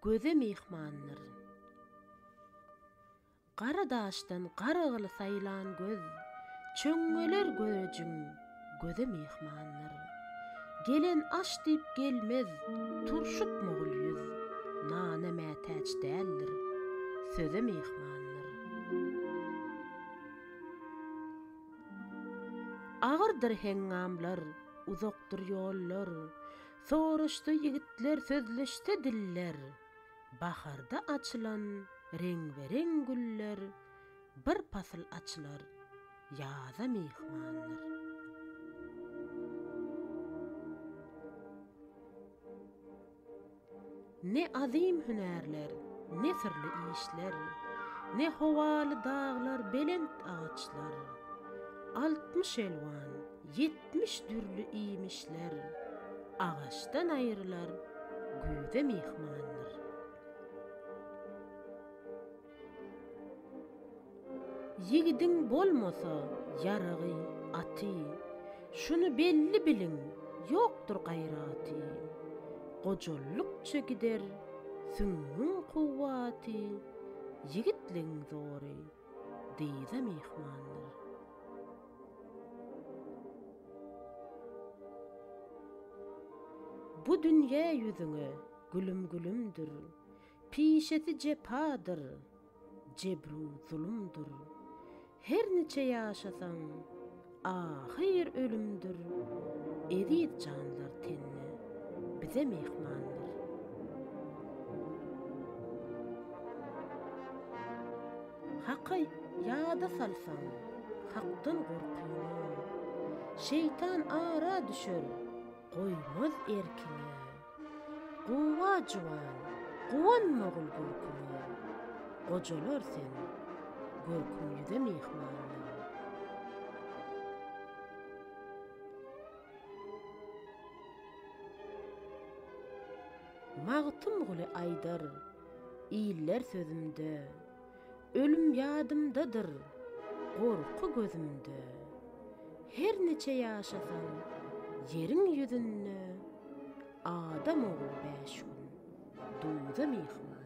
göze mihmanlar. Qaradaşdan qaragıly saylan göz, çöňgeler görejin göze mihmanlar. Gelen aş diýip gelmez, turşup mogul yüz, nana mätäç däldir, söze mihmanlar. Ağırdır hengamlar, uzakdır yollar, soruşdy yigitler, sözleşdi diller. Baharda açılan rengberen güller, bir pasıl açılar, yaza mihmanlar. Ne azim hünerler, ne sırlı işler, ne hovalı dağlar, belent ağaçlar. 60 elvan, 70 dürlü iymişler, ağaçtan ayrılar, güde mihmanlar. Yigidin bolmasa yaragy, aty, şunu belli bilin, yoktur gayraty. Gojollukça gider, süňňiň kuwwaty, yigitliň zory, diýze mihmanlar. Bu dünýä ýüzüňe gülüm gülümdür, pişeti cepadır, cebru zulumdur. Her neçe ýaşasaň, ahyr ölümdür, edip canlar tenne, bize mihmanlar. Hakay ýada salsaň, hakdan gorkyň, şeytan ara düşer, goýmaz erkine. Guwa juwan, guwanmagul görküne, gojalar sen, görküm ýüze mihmanlar. Magtym guly aýdar, iýiller sözümde, ölüm ýadymdadyr, gorky gözümde. Her neçe ýaşasaň, yeriň ýüzünde, adam ogul 5 gün, duýda mihman.